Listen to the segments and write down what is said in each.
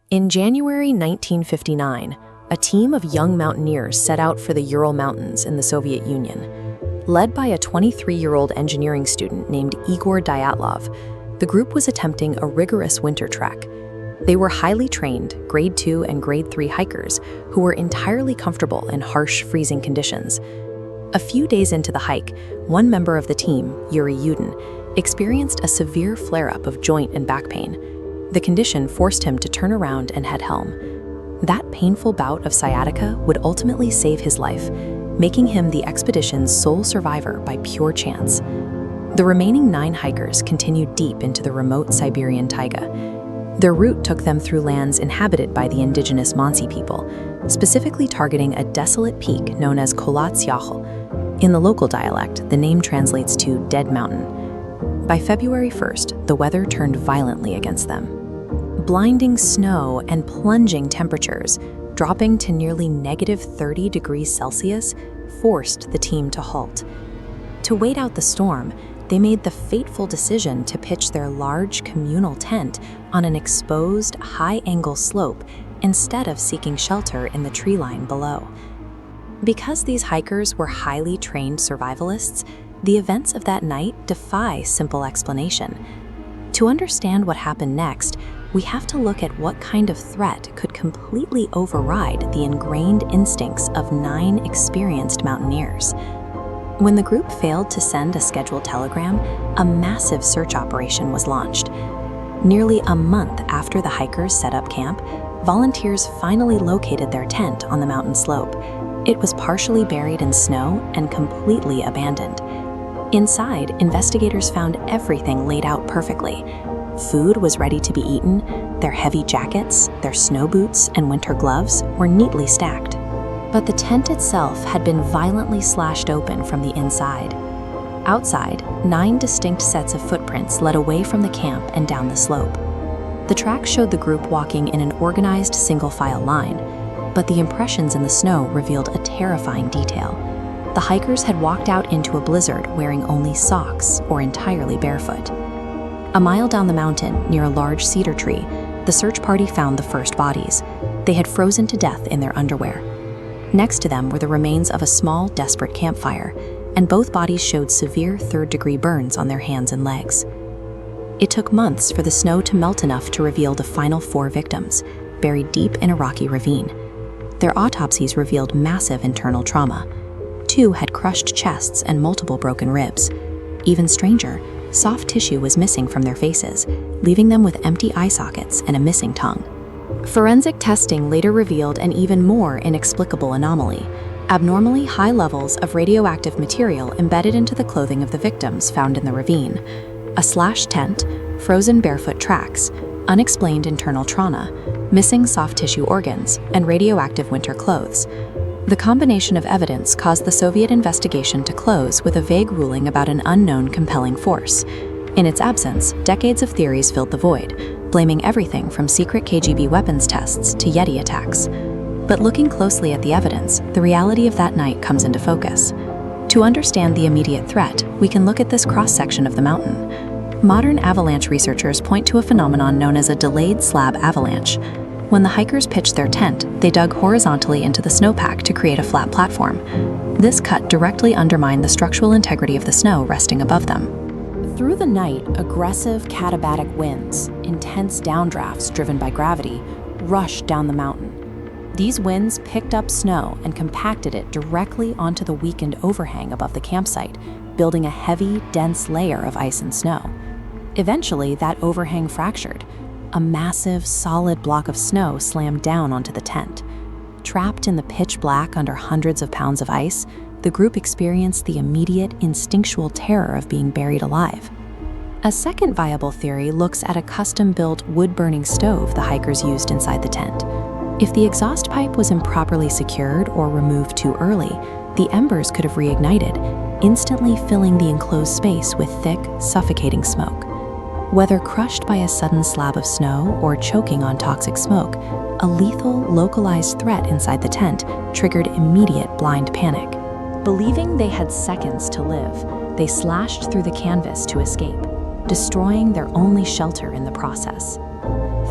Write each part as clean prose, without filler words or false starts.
In January 1959, a team of young mountaineers set out for the Ural Mountains in the Soviet Union. Led by a 23-year-old engineering student named Igor Dyatlov, the group was attempting a rigorous winter trek. They were highly trained Grade 2 and Grade 3 hikers who were entirely comfortable in harsh, freezing conditions. A few days into the hike, one member of the team, Yuri Yudin, experienced a severe flare-up of joint and back pain. The condition forced him to turn around and head home. That painful bout of sciatica would ultimately save his life, making him the expedition's sole survivor by pure chance. The remaining 9 hikers continued deep into the remote Siberian taiga. Their route took them through lands inhabited by the indigenous Mansi people, specifically targeting a desolate peak known as Kholat Syakhl. In the local dialect, the name translates to Dead Mountain. By February 1st, the weather turned violently against them. Blinding snow and plunging temperatures, dropping to nearly -30 degrees Celsius, forced the team to halt. To wait out the storm, they made the fateful decision to pitch their large communal tent on an exposed, high-angle slope instead of seeking shelter in the tree line below. Because these hikers were highly trained survivalists, the events of that night defy simple explanation. To understand what happened next, we have to look at what kind of threat could completely override the ingrained instincts of 9 experienced mountaineers. When the group failed to send a scheduled telegram, a massive search operation was launched. Nearly a month after the hikers set up camp, volunteers finally located their tent on the mountain slope. It was partially buried in snow and completely abandoned. Inside, investigators found everything laid out perfectly. Food was ready to be eaten, their heavy jackets, their snow boots, and winter gloves were neatly stacked. But the tent itself had been violently slashed open from the inside. Outside, 9 distinct sets of footprints led away from the camp and down the slope. The tracks showed the group walking in an organized single-file line, but the impressions in the snow revealed a terrifying detail. The hikers had walked out into a blizzard wearing only socks or entirely barefoot. A mile down the mountain, near a large cedar tree, the search party found the first bodies. They had frozen to death in their underwear. Next to them were the remains of a small, desperate campfire, and both bodies showed severe third-degree burns on their hands and legs. It took months for the snow to melt enough to reveal the final 4 victims, buried deep in a rocky ravine. Their autopsies revealed massive internal trauma. 2 had crushed chests and multiple broken ribs. Even stranger, soft tissue was missing from their faces, leaving them with empty eye sockets and a missing tongue. Forensic testing later revealed an even more inexplicable anomaly: abnormally high levels of radioactive material embedded into the clothing of the victims found in the ravine. A slashed tent, frozen barefoot tracks, unexplained internal trauma, missing soft tissue organs, and radioactive winter clothes. The combination of evidence caused the Soviet investigation to close with a vague ruling about an unknown compelling force. In its absence, decades of theories filled the void, blaming everything from secret KGB weapons tests to Yeti attacks. But looking closely at the evidence, the reality of that night comes into focus. To understand the immediate threat, we can look at this cross-section of the mountain. Modern avalanche researchers point to a phenomenon known as a delayed slab avalanche. When the hikers pitched their tent, they dug horizontally into the snowpack to create a flat platform. This cut directly undermined the structural integrity of the snow resting above them. Through the night, aggressive katabatic winds, intense downdrafts driven by gravity, rushed down the mountain. These winds picked up snow and compacted it directly onto the weakened overhang above the campsite, building a heavy, dense layer of ice and snow. Eventually, that overhang fractured. A massive, solid block of snow slammed down onto the tent. Trapped in the pitch black under hundreds of pounds of ice, the group experienced the immediate, instinctual terror of being buried alive. A second viable theory looks at a custom-built wood-burning stove the hikers used inside the tent. If the exhaust pipe was improperly secured or removed too early, the embers could have reignited, instantly filling the enclosed space with thick, suffocating smoke. Whether crushed by a sudden slab of snow or choking on toxic smoke, a lethal, localized threat inside the tent triggered immediate blind panic. Believing they had seconds to live, they slashed through the canvas to escape, destroying their only shelter in the process.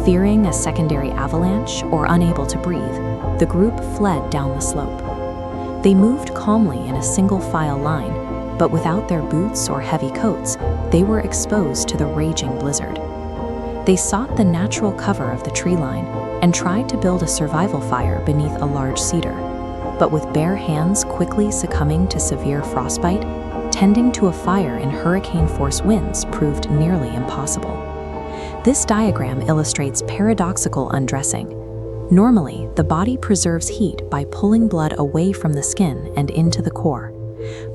Fearing a secondary avalanche or unable to breathe, the group fled down the slope. They moved calmly in a single file line, but without their boots or heavy coats, they were exposed to the raging blizzard. They sought the natural cover of the tree line and tried to build a survival fire beneath a large cedar, but with bare hands quickly succumbing to severe frostbite, tending to a fire in hurricane-force winds proved nearly impossible. This diagram illustrates paradoxical undressing. Normally, the body preserves heat by pulling blood away from the skin and into the core.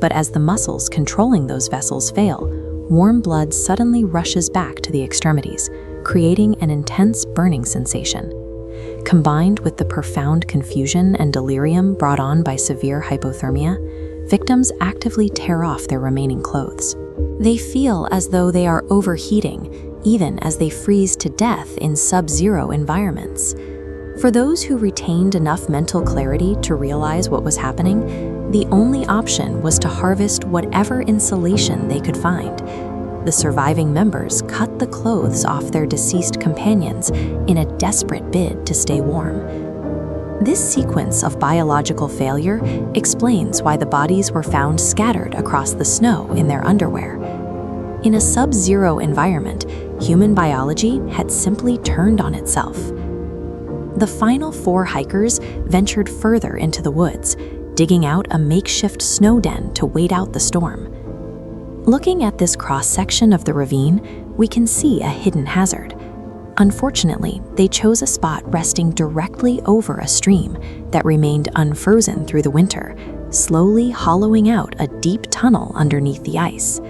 But as the muscles controlling those vessels fail, warm blood suddenly rushes back to the extremities, creating an intense burning sensation. Combined with the profound confusion and delirium brought on by severe hypothermia, victims actively tear off their remaining clothes. They feel as though they are overheating, even as they freeze to death in sub-zero environments. For those who retained enough mental clarity to realize what was happening, the only option was to harvest whatever insulation they could find. The surviving members cut the clothes off their deceased companions in a desperate bid to stay warm. This sequence of biological failure explains why the bodies were found scattered across the snow in their underwear. In a sub-zero environment, human biology had simply turned on itself. The final 4 hikers ventured further into the woods, digging out a makeshift snow den to wait out the storm. Looking at this cross-section of the ravine, we can see a hidden hazard. Unfortunately, they chose a spot resting directly over a stream that remained unfrozen through the winter, slowly hollowing out a deep tunnel underneath the ice.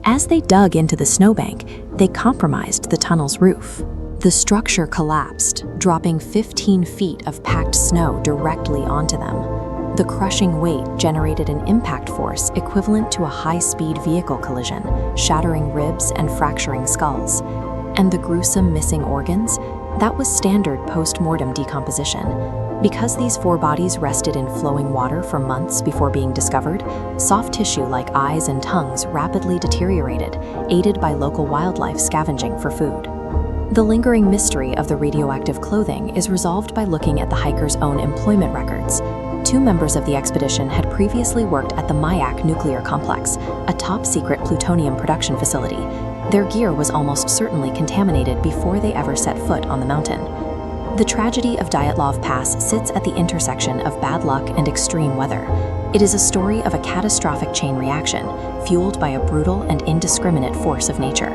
As they dug into the snowbank, they compromised the tunnel's roof. The structure collapsed, dropping 15 feet of packed snow directly onto them. The crushing weight generated an impact force equivalent to a high-speed vehicle collision, shattering ribs and fracturing skulls. And the gruesome missing organs? That was standard post-mortem decomposition. Because these 4 bodies rested in flowing water for months before being discovered, soft tissue like eyes and tongues rapidly deteriorated, aided by local wildlife scavenging for food. The lingering mystery of the radioactive clothing is resolved by looking at the hikers' own employment records. 2 members of the expedition had previously worked at the Mayak nuclear complex, a top-secret plutonium production facility. Their gear was almost certainly contaminated before they ever set foot on the mountain. The tragedy of Dyatlov Pass sits at the intersection of bad luck and extreme weather. It is a story of a catastrophic chain reaction, fueled by a brutal and indiscriminate force of nature.